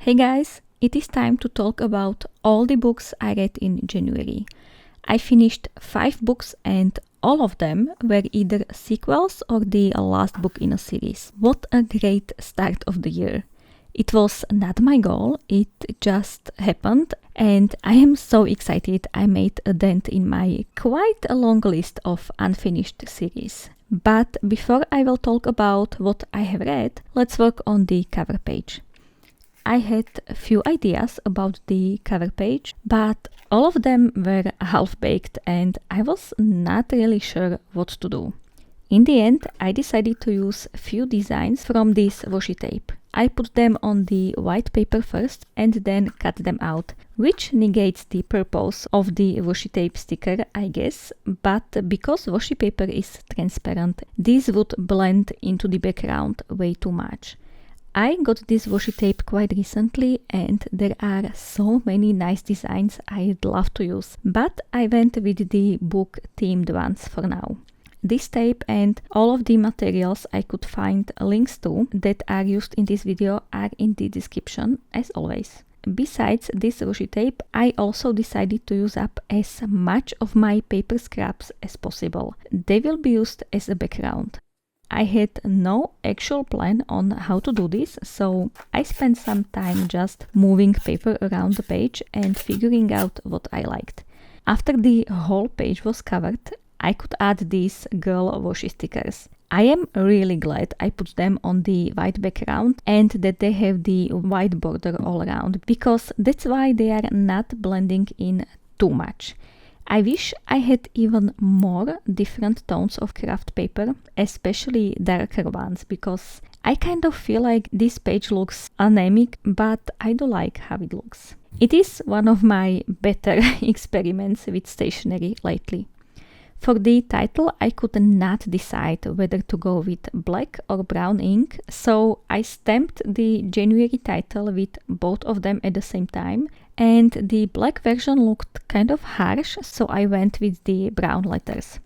Hey guys, it is time to talk about all the books I read in January. I finished 5 books and all of them were either sequels or the last book in a series. What a great start of the year! It was not my goal, it just happened, and I am so excited I made a dent in my quite a long list of unfinished series. But before I will talk about what I have read, let's work on the cover page. I had a few ideas about the cover page, but all of them were half-baked and I was not really sure what to do. In the end, I decided to use a few designs from this washi tape. I put them on the white paper first and then cut them out, which negates the purpose of the washi tape sticker, I guess, but because washi paper is transparent, this would blend into the background way too much. I got this washi tape quite recently and there are so many nice designs I'd love to use, but I went with the book themed ones for now. This tape and all of the materials I could find links to that are used in this video are in the description as always. Besides this washi tape, I also decided to use up as much of my paper scraps as possible. They will be used as a background. I had no actual plan on how to do this, so I spent some time just moving paper around the page and figuring out what I liked. After the whole page was covered, I could add these girl washi stickers. I am really glad I put them on the white background and that they have the white border all around, because that's why they are not blending in too much. I wish I had even more different tones of craft paper, especially darker ones, because I kind of feel like this page looks anemic, but I do like how it looks. It is one of my better experiments with stationery lately. For the title, I could not decide whether to go with black or brown ink, so I stamped the January title with both of them at the same time, and the black version looked kind of harsh, so I went with the brown letters.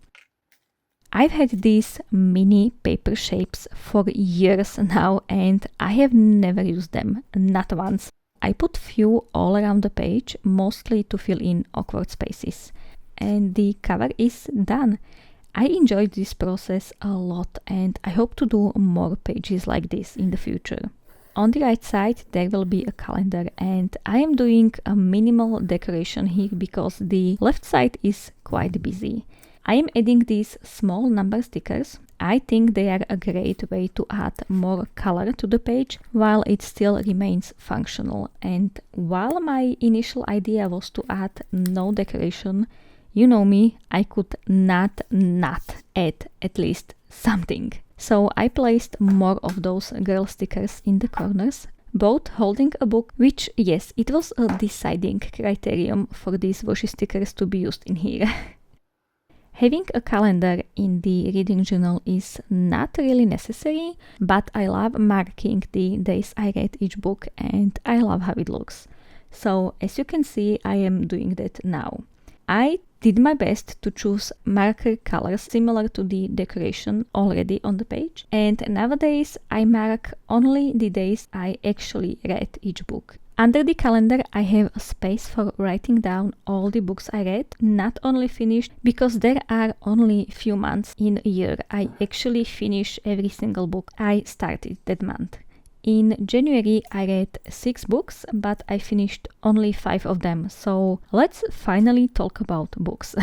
I've had these mini paper shapes for years now and I have never used them, not once. I put few all around the page, mostly to fill in awkward spaces. And the cover is done. I enjoyed this process a lot and I hope to do more pages like this in the future. On the right side there will be a calendar and I am doing a minimal decoration here because the left side is quite busy. I am adding these small number stickers. I think they are a great way to add more color to the page while it still remains functional. And while my initial idea was to add no decoration, you know me, I could not add at least something. So I placed more of those girl stickers in the corners, both holding a book, which, yes, it was a deciding criterion for these washi stickers to be used in here. Having a calendar in the reading journal is not really necessary, but I love marking the days I read each book and I love how it looks. So as you can see, I am doing that now. I did my best to choose marker colors similar to the decoration already on the page, and nowadays I mark only the days I actually read each book. Under the calendar I have a space for writing down all the books I read, not only finished, because there are only few months in a year I actually finish every single book I started that month. In January I read 6 books, but I finished only 5 of them, so let's finally talk about books.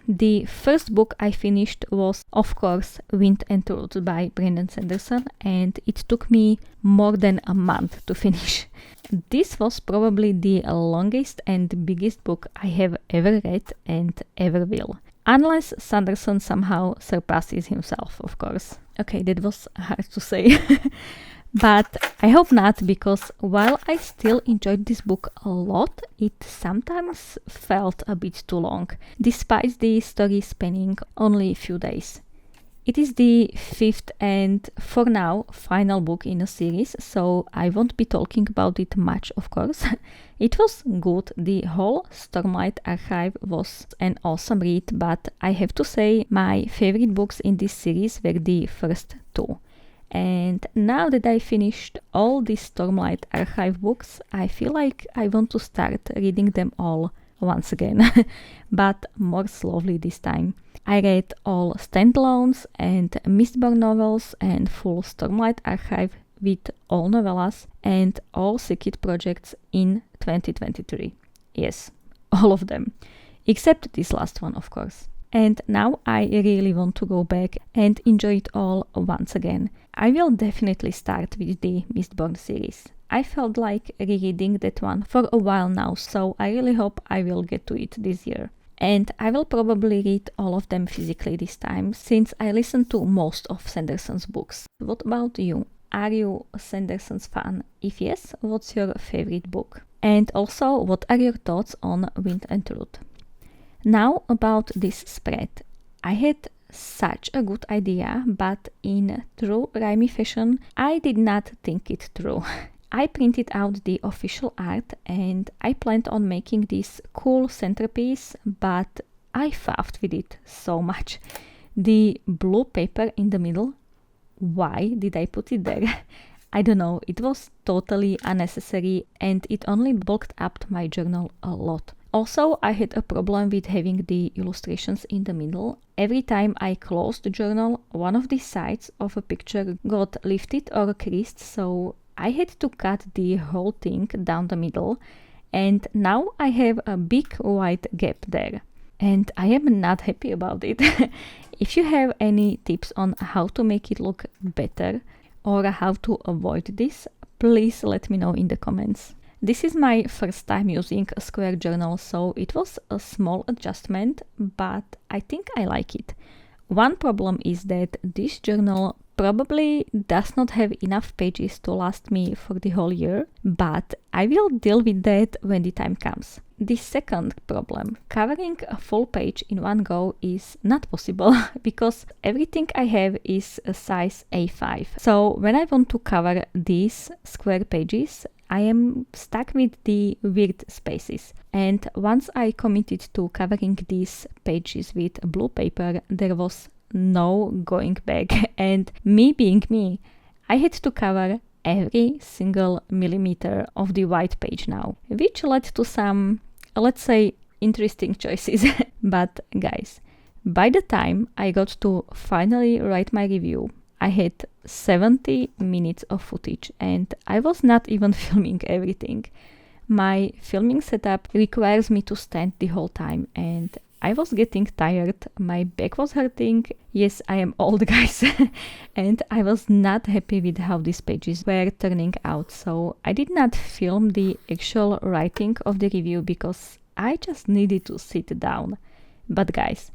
The first book I finished was, of course, Wind and Roots by Brandon Sanderson, and it took me more than a month to finish. This was probably the longest and biggest book I have ever read and ever will. Unless Sanderson somehow surpasses himself, of course. Okay, that was hard to say. But I hope not, because while I still enjoyed this book a lot, it sometimes felt a bit too long, despite the story spanning only a few days. It is the 5th and, for now, final book in a series, so I won't be talking about it much, of course. It was good, the whole Stormlight archive was an awesome read, but I have to say my favorite books in this series were the first 2. And now that I finished all these Stormlight Archive books, I feel like I want to start reading them all once again, but more slowly this time. I read all standalones and Mistborn novels and full Stormlight Archive with all novellas and all secret projects in 2023. Yes, all of them. Except this last one, of course. And now I really want to go back and enjoy it all once again. I will definitely start with the Mistborn series. I felt like rereading that one for a while now, so I really hope I will get to it this year. And I will probably read all of them physically this time, since I listen to most of Sanderson's books. What about you? Are you a Sanderson's fan? If yes, what's your favorite book? And also, what are your thoughts on Wind and Truth? Now about this spread. I had such a good idea, but in true RyeMi fashion, I did not think it through. I printed out the official art and I planned on making this cool centerpiece, but I faffed with it so much. The blue paper in the middle, why did I put it there? I don't know, it was totally unnecessary and it only bulked up my journal a lot. Also, I had a problem with having the illustrations in the middle. Every time I closed the journal, one of the sides of a picture got lifted or creased, so I had to cut the whole thing down the middle, and now I have a big white gap there. And I am not happy about it. If you have any tips on how to make it look better or how to avoid this, please let me know in the comments. This is my first time using a square journal, so it was a small adjustment, but I think I like it. One problem is that this journal probably does not have enough pages to last me for the whole year, but I will deal with that when the time comes. The second problem, covering a full page in one go is not possible because everything I have is a size A5. So when I want to cover these square pages, I am stuck with the weird spaces. And once I committed to covering these pages with blue paper, there was no going back. And me being me, I had to cover every single millimeter of the white page now, which led to some, let's say, interesting choices. But guys, by the time I got to finally write my review, I had 70 minutes of footage and I was not even filming everything. My filming setup requires me to stand the whole time and I was getting tired, my back was hurting. Yes, I am old, guys. And I was not happy with how these pages were turning out, so I did not film the actual writing of the review because I just needed to sit down. But guys,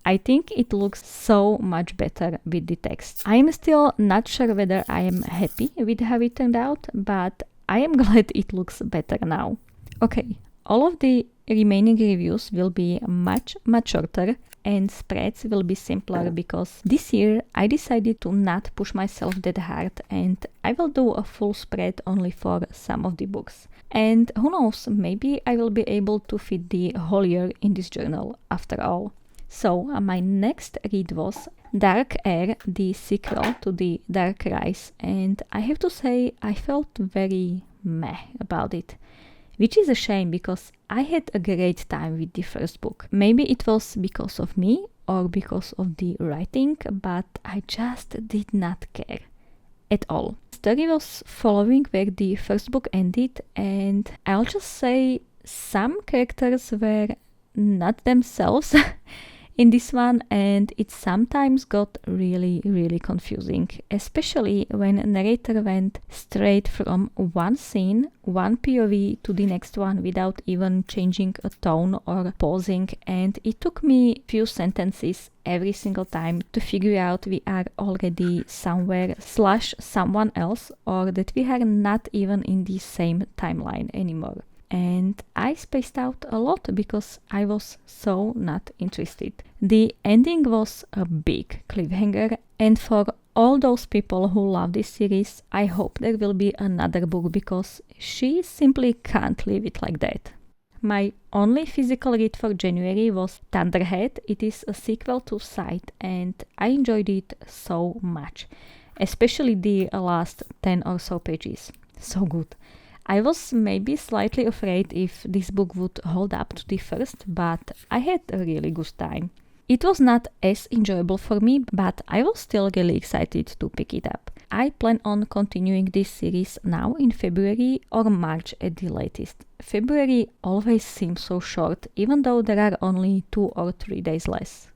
I think it looks so much better with the text. I am still not sure whether I am happy with how it turned out, but I am glad it looks better now. Okay, all of the remaining reviews will be much shorter and spreads will be simpler because this year I decided to not push myself that hard and I will do a full spread only for some of the books. And who knows, maybe I will be able to fit the whole year in this journal after all. So my next read was Dark Heir, the sequel to the Dark Rise, and I have to say I felt very meh about it, which is a shame because I had a great time with the first book. Maybe it was because of me or because of the writing, but I just did not care at all. The story was following where the first book ended, and I'll just say some characters were not themselves in this one, and it sometimes got really confusing, especially when narrator went straight from one scene, one POV to the next one without even changing a tone or pausing, and it took me few sentences every single time to figure out we are already somewhere / someone else, or that we are not even in the same timeline anymore. And I spaced out a lot because I was so not interested. The ending was a big cliffhanger, and for all those people who love this series, I hope there will be another book because she simply can't leave it like that. My only physical read for January was Thunderhead. It is a sequel to Sight and I enjoyed it so much. especially the last 10 or so pages. So good. I was maybe slightly afraid if this book would hold up to the first, but I had a really good time. It was not as enjoyable for me, but I was still really excited to pick it up. I plan on continuing this series now in February or March at the latest. February always seems so short, even though there are only 2 or 3 days less.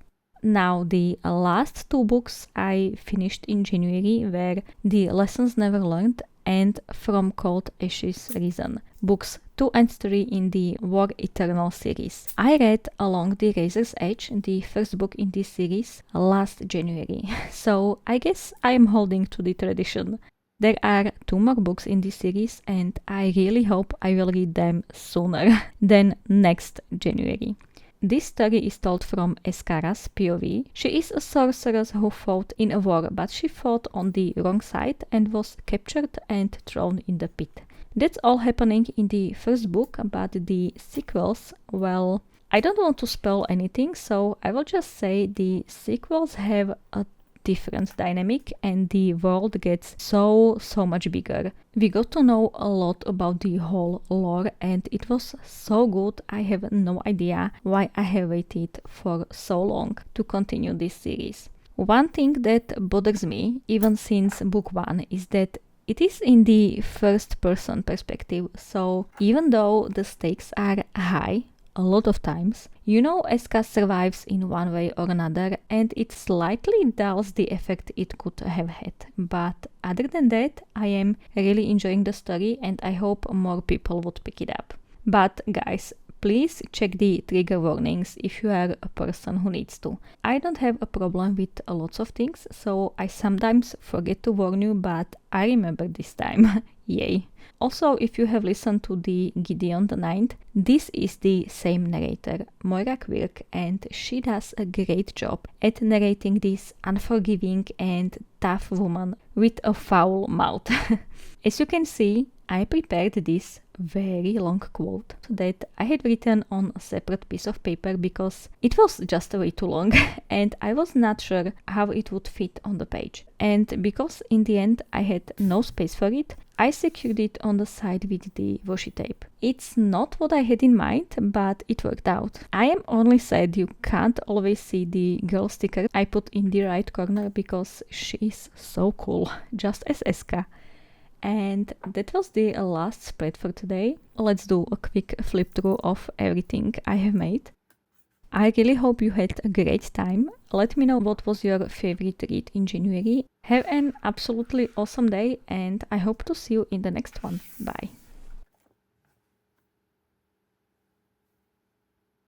Now, the last 2 books I finished in January were The Lessons Never Learned and From Cold Ashes Risen, books 2 and 3 in the War Eternal series. I read Along the Razor's Edge, the first book in this series, last January, so I guess I'm holding to the tradition. There are 2 more books in this series and I really hope I will read them sooner than next January. This story is told from Eskara's POV. She is a sorceress who fought in a war, but she fought on the wrong side and was captured and thrown in the pit. That's all happening in the first book, but the sequels, well, I don't want to spoil anything, so I will just say the sequels have a different dynamic and the world gets so much bigger. We got to know a lot about the whole lore and it was so good. I have no idea why I have waited for so long to continue this series. One thing that bothers me, even since book 1, is that it is in the first person perspective, so even though the stakes are high, a lot of times, you know Eska survives in one way or another and it slightly dulls the effect it could have had. But other than that, I am really enjoying the story and I hope more people would pick it up. But guys, please check the trigger warnings if you are a person who needs to. I don't have a problem with lots of things, so I sometimes forget to warn you, but I remember this time. Yay. Also, if you have listened to the Gideon the Ninth, this is the same narrator, Moira Quirk, and she does a great job at narrating this unforgiving and tough woman with a foul mouth. As you can see, I prepared this very long quote that I had written on a separate piece of paper because it was just way too long and I was not sure how it would fit on the page. And because in the end I had no space for it, I secured it on the side with the washi tape. It's not what I had in mind, but it worked out. I am only sad you can't always see the girl sticker I put in the right corner because she is so cool, just as Eska. And that was the last spread for today. Let's do a quick flip through of everything I have made. I really hope you had a great time. Let me know what was your favorite read in January. Have an absolutely awesome day and I hope to see you in the next one. Bye.